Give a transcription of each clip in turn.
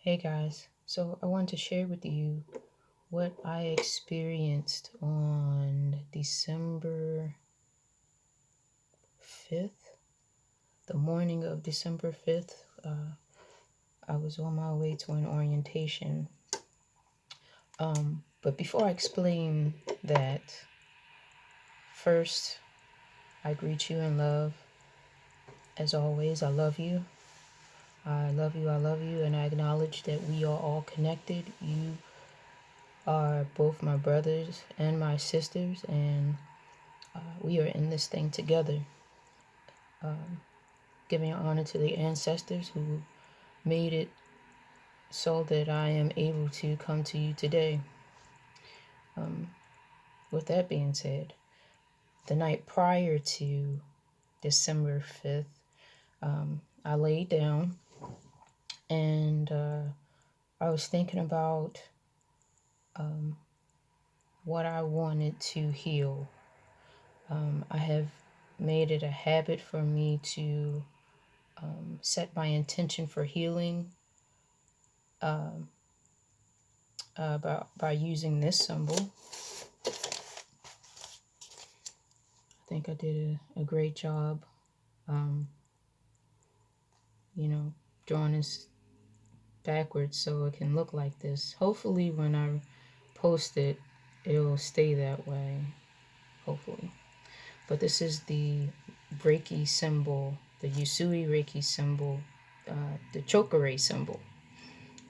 Hey guys, so I want to share with you what I experienced on December 5th, the morning of December 5th. I was on my way to an orientation. But before I explain that, first, I greet you in love. As always, I love you. I love you, I love you, and I acknowledge that we are all connected. You are both my brothers and my sisters, and we are in this thing together, giving honor to the ancestors who made it so that I am able to come to you today. With that being said, the night prior to December 5th, I laid down and I was thinking about what I wanted to heal. I have made it a habit for me to set my intention for healing by using this symbol. I think I did a great job, um, drawing this backwards so it can look like this. Hopefully when I post it, it'll stay that way, hopefully. But this is the Reiki symbol, the Usui Reiki symbol, the Chokure symbol.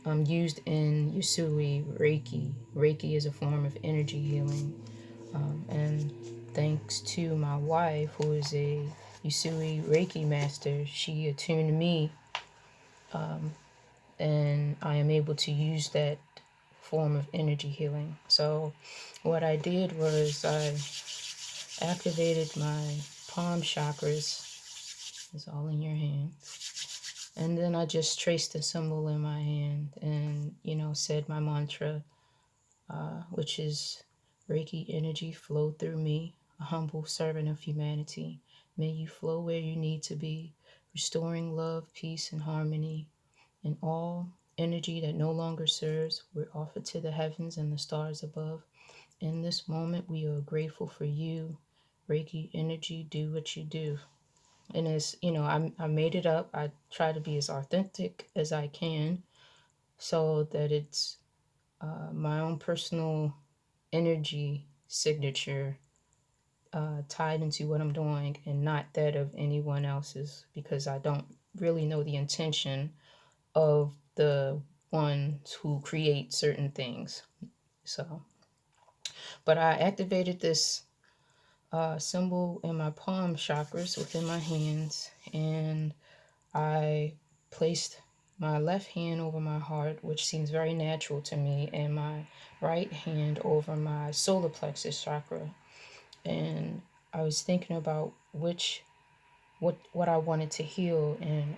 Used in Usui Reiki. Reiki is a form of energy healing. And thanks to my wife, who is a Usui Reiki master, she attuned me, and I am able to use that form of energy healing. So what I did was I activated my palm chakras. It's all in your hand. And then I just traced the symbol in my hand and, said my mantra, which is Reiki energy flow through me, a humble servant of humanity. May you flow where you need to be, restoring love, peace, and harmony. And all energy that no longer serves, we're offered to the heavens and the stars above. In this moment, we are grateful for you. Reiki energy, do what you do. And as I made it up. I try to be as authentic as I can so that it's my own personal energy signature tied into what I'm doing and not that of anyone else's, because I don't really know the intention of the ones who create certain things. So, but I activated this symbol in my palm chakras within my hands, and I placed my left hand over my heart, which seems very natural to me, and my right hand over my solar plexus chakra. And I was thinking about what I wanted to heal, and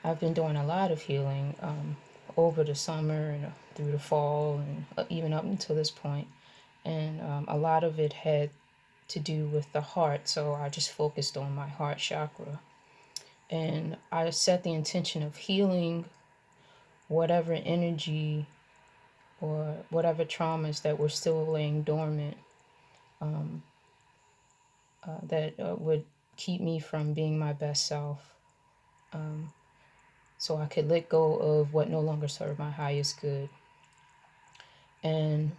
I've been doing a lot of healing over the summer and through the fall and even up until this point. And a lot of it had to do with the heart, so I just focused on my heart chakra. And I set the intention of healing whatever energy or whatever traumas that were still laying dormant, that would keep me from being my best self, so I could let go of what no longer served my highest good. And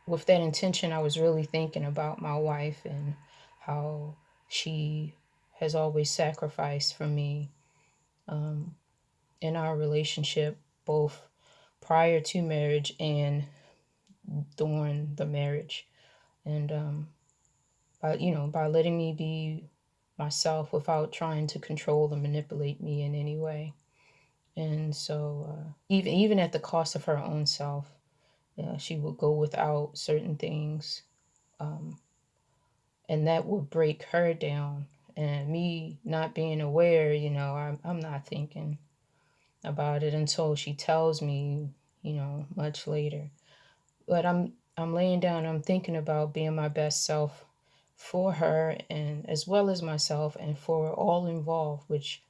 with that intention, I was really thinking about my wife and how she has always sacrificed for me in our relationship, both prior to marriage and during the marriage. And by letting me be myself without trying to control or manipulate me in any way. And so even at the cost of her own self, she would go without certain things, and that would break her down. And me not being aware, I'm not thinking about it until she tells me, much later. But I'm laying down, I'm thinking about being my best self for her, and as well as myself, and for all involved, which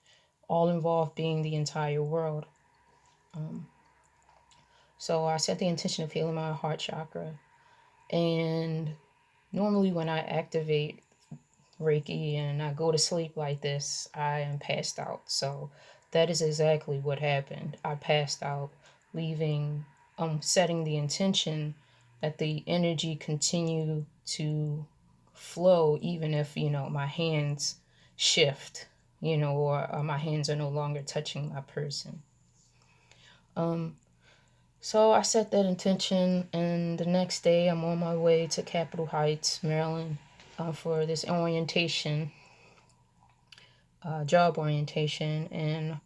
all involved being the entire world. So I set the intention of healing my heart chakra. And normally when I activate Reiki and I go to sleep like this, I am passed out. So that is exactly what happened. I passed out, leaving, setting the intention that the energy continue to flow, even if, my hands shift, or my hands are no longer touching my person. So I set that intention, and the next day I'm on my way to Capitol Heights, Maryland, for this orientation, job orientation. And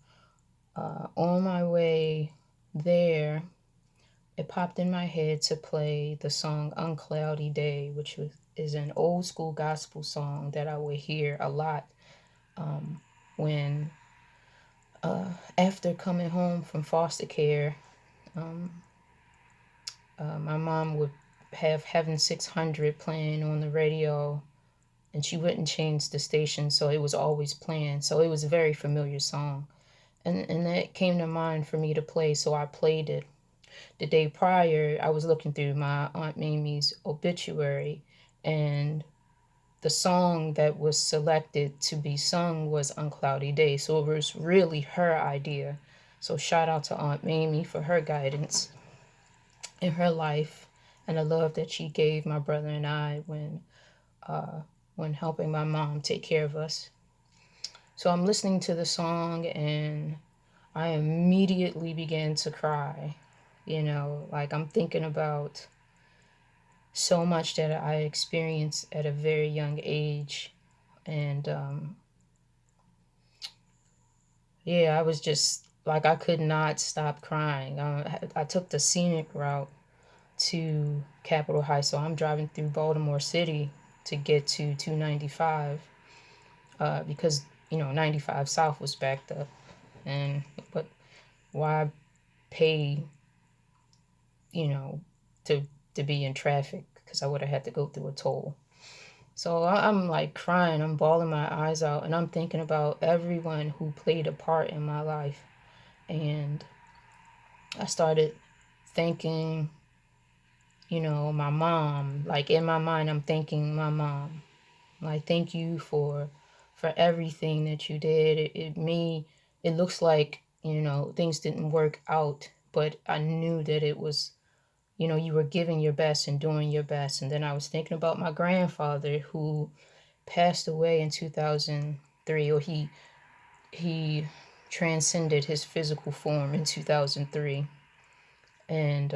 on my way there, it popped in my head to play the song Uncloudy Day, which is an old school gospel song that I would hear a lot when, after coming home from foster care, my mom would have Heaven 600 playing on the radio, and she wouldn't change the station, so it was always playing. So it was a very familiar song. And that came to mind for me to play, so I played it. The day prior, I was looking through my Aunt Mamie's obituary, and the song that was selected to be sung was Uncloudy Day. So it was really her idea. So shout out to Aunt Mamie for her guidance in her life and the love that she gave my brother and I when helping my mom take care of us. So I'm listening to the song and I immediately began to cry. Like I'm thinking about so much that I experienced at a very young age. And yeah, I was just like, I could not stop crying. I took the scenic route to Capitol Heights. So I'm driving through Baltimore City to get to 295 because, 95 South was backed up. But why pay, you know, to be in traffic? Because I would have had to go through a toll. So I'm like crying, I'm bawling my eyes out, and I'm thinking about everyone who played a part in my life. And I started thinking, my mom. Like in my mind, I'm thinking my mom. Like, thank you for everything that you did. It looks like, things didn't work out, but I knew that it was, you were giving your best and doing your best. And then I was thinking about my grandfather who passed away in 2003, or he transcended his physical form in 2003. And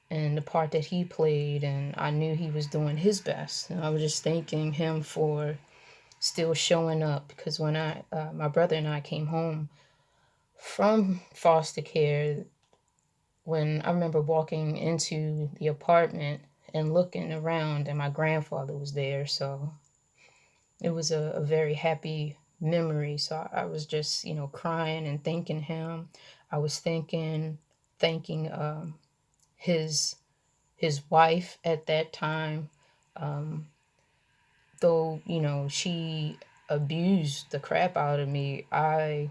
the part that he played, and I knew he was doing his best. And I was just thanking him for still showing up, because when my brother and I came home from foster care, when I remember walking into the apartment and looking around, and my grandfather was there. So it was a very happy memory. So I was just, crying and thanking him. I was thanking his wife at that time, though, she abused the crap out of me. I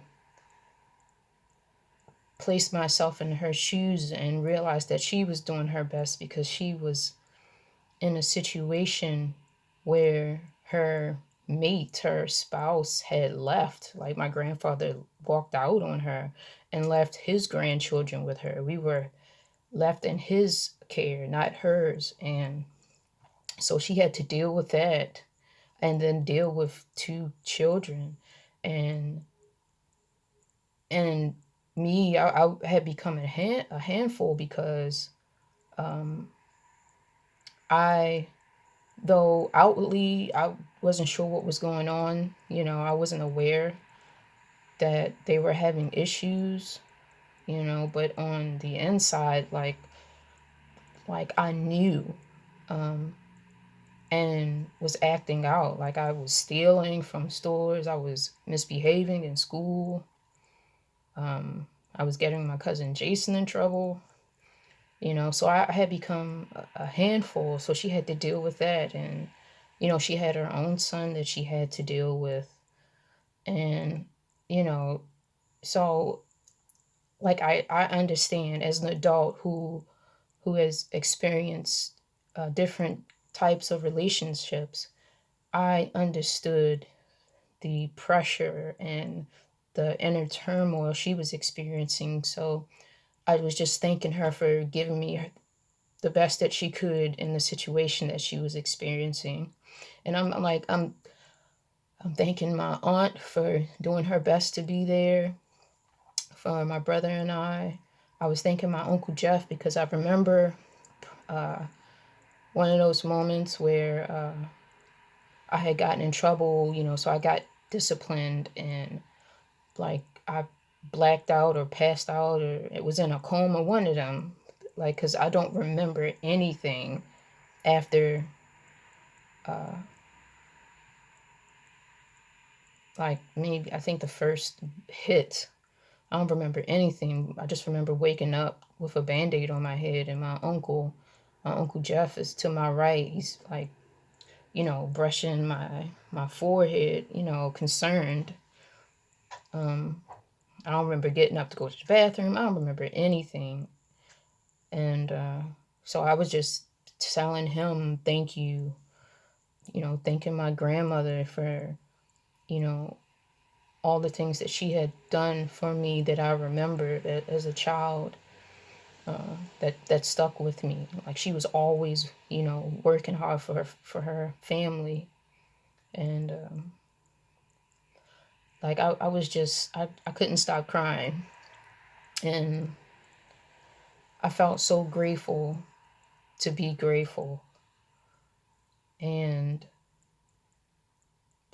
placed myself in her shoes and realized that she was doing her best because she was in a situation where her mate, her spouse, had left. Like my grandfather walked out on her and left his grandchildren with her. We were left in his care, not hers. And so she had to deal with that and then deal with two children. And and me, I had become a handful because I, though outwardly I wasn't sure what was going on, I wasn't aware that they were having issues, but on the inside, like I knew, and was acting out. Like I was stealing from stores, I was misbehaving in school, I was getting my cousin Jason in trouble, so I had become a handful. So she had to deal with that. And, she had her own son that she had to deal with. And, you know, so like I understand as an adult who has experienced different types of relationships. I understood the pressure and the inner turmoil she was experiencing. So I was just thanking her for giving me the best that she could in the situation that she was experiencing. And I'm thanking my aunt for doing her best to be there for my brother and I. I was thanking my Uncle Jeff because I remember uh, one of those moments where I had gotten in trouble, so I got disciplined and like I blacked out or passed out or it was in a coma, one of them. Like, because I don't remember anything after, uh, like, maybe I think the first hit. I don't remember anything. I just remember waking up with a band aid on my head, and my uncle Jeff is to my right. He's like, brushing my forehead, concerned. Um, I don't remember getting up to go to the bathroom. I don't remember anything. And so I was just telling him thank you, thanking my grandmother for, you know, all the things that she had done for me that I remembered as a child, that stuck with me. Like she was always, working hard for her family. And like I was just I couldn't stop crying. And I felt so grateful to be grateful. And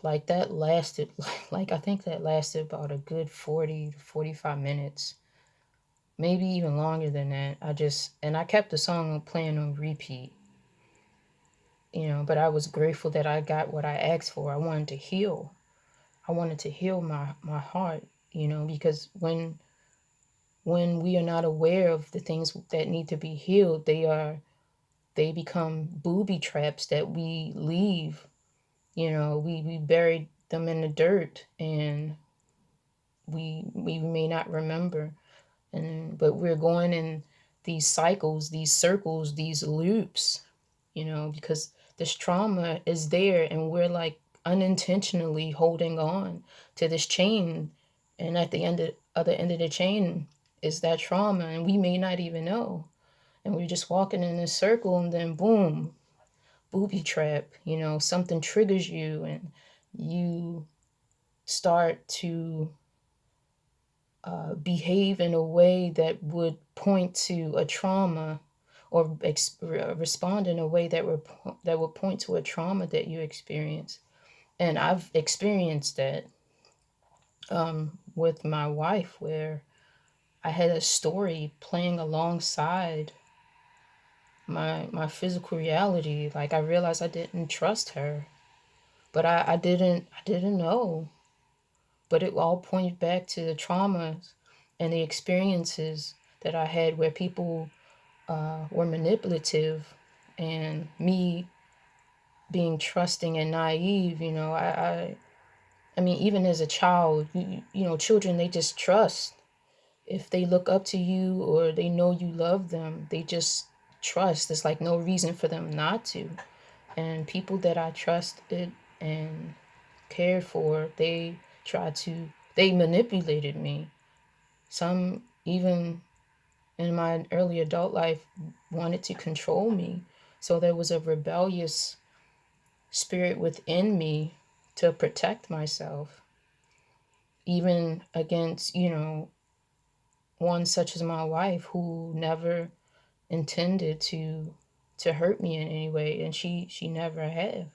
like that lasted like I think that lasted about a good 40 to 45 minutes, maybe even longer than that. I kept the song playing on repeat, but I was grateful that I got what I asked for. I wanted to heal. I wanted to heal my heart, because when we are not aware of the things that need to be healed, they become booby traps that we leave. We buried them in the dirt, and we may not remember, but we're going in these cycles, these circles, these loops, because this trauma is there, and we're like unintentionally holding on to this chain, and at the other end of the chain is that trauma, and we may not even know, and we're just walking in this circle, and then boom, booby trap. Something triggers you, and you start to behave in a way that would point to a trauma, or respond in a way that would point to a trauma that you experience. And I've experienced that with my wife, where I had a story playing alongside my physical reality. Like I realized I didn't trust her, but I didn't know. But it all pointed back to the traumas and the experiences that I had where people were manipulative, and me being trusting and naive. I mean, even as a child, children, they just trust. If they look up to you or they know you love them, they just trust. There's like no reason for them not to. And people that I trusted and cared for, they manipulated me. Some, even in my early adult life, wanted to control me. So there was a rebellious spirit within me to protect myself, even against, one such as my wife, who never intended to hurt me in any way, and she never had.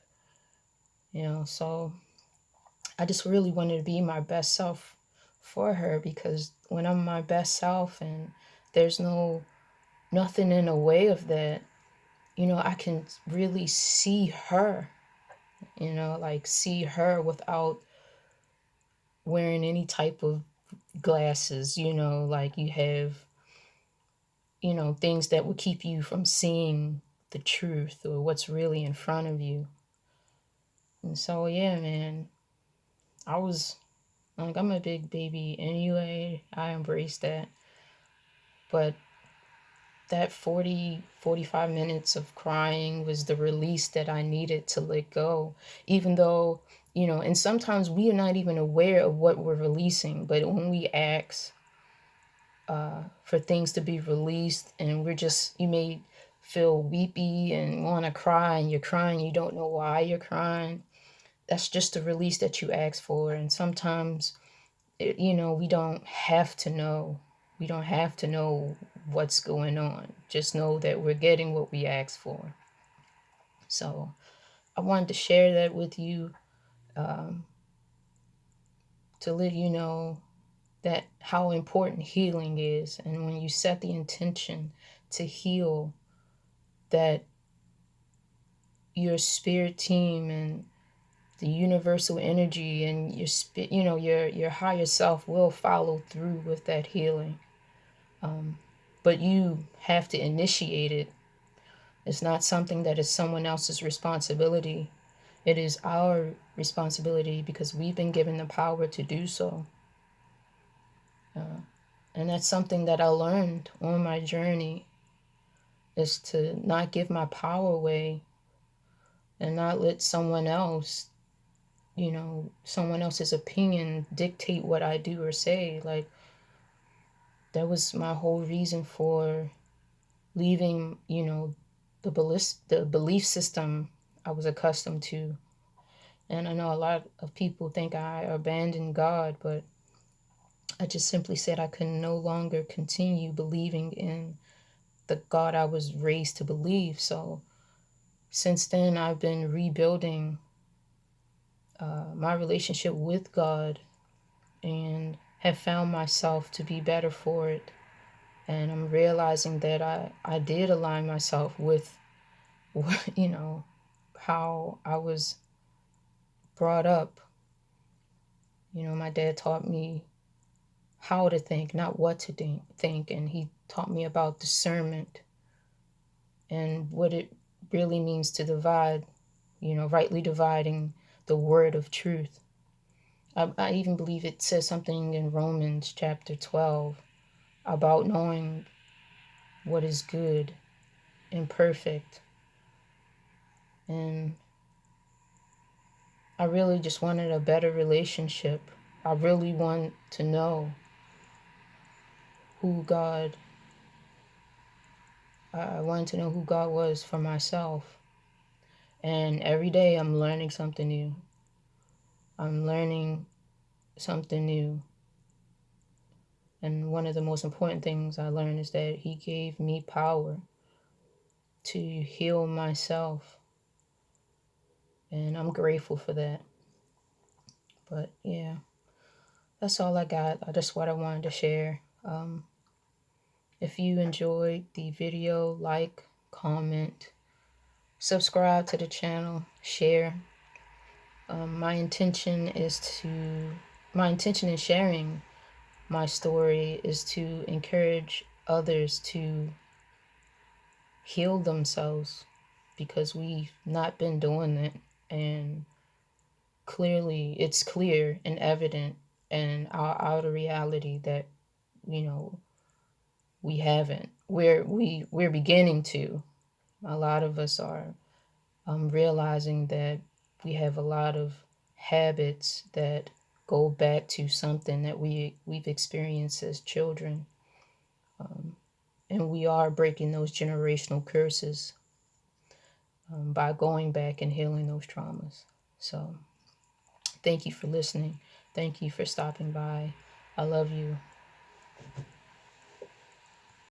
So I just really wanted to be my best self for her, because when I'm my best self and there's nothing in the way of that, I can really see her, like see her without wearing any type of glasses, like you have, things that would keep you from seeing the truth or what's really in front of you. And so, yeah, man, I was like, I'm a big baby anyway. I embrace that. But that 45 minutes of crying was the release that I needed to let go, even though, and sometimes we are not even aware of what we're releasing. But when we ask for things to be released, and you may feel weepy and want to cry, and you're crying, you don't know why you're crying. That's just the release that you ask for. And sometimes, we don't have to know. We don't have to know what's going on. Just know that we're getting what we asked for. So I wanted to share that with you, to let you know that how important healing is. And when you set the intention to heal, that your spirit team and the universal energy and your higher self will follow through with that healing. But you have to initiate it. It's not something that is someone else's responsibility. It is our responsibility because we've been given the power to do so. And that's something that I learned on my journey, is to not give my power away and not let someone else, someone else's opinion dictate what I do or say. Like, that was my whole reason for leaving, the belief system I was accustomed to. And I know a lot of people think I abandoned God, but I just simply said I could no longer continue believing in the God I was raised to believe. So since then, I've been rebuilding my relationship with God and have found myself to be better for it. And I'm realizing that I did align myself with, how I was brought up. My dad taught me how to think, not what to think. And he taught me about discernment and what it really means to divide, rightly dividing the word of truth. I even believe it says something in Romans chapter 12 about knowing what is good and perfect. And I really just wanted a better relationship. I really want to know who God, I wanted to know who God was for myself. And every day I'm learning something new. I'm learning something new. And one of the most important things I learned is that He gave me power to heal myself. And I'm grateful for that. But yeah, that's all I got. That's what I wanted to share. If you enjoyed the video, like, comment, subscribe to the channel, share. My intention in sharing my story is to encourage others to heal themselves, because we've not been doing it. And clearly, it's clear and evident in our outer reality that, we haven't. We're beginning to. A lot of us are realizing that we have a lot of habits that go back to something that we've experienced as children. And we are breaking those generational curses by going back and healing those traumas. So thank you for listening. Thank you for stopping by. I love you.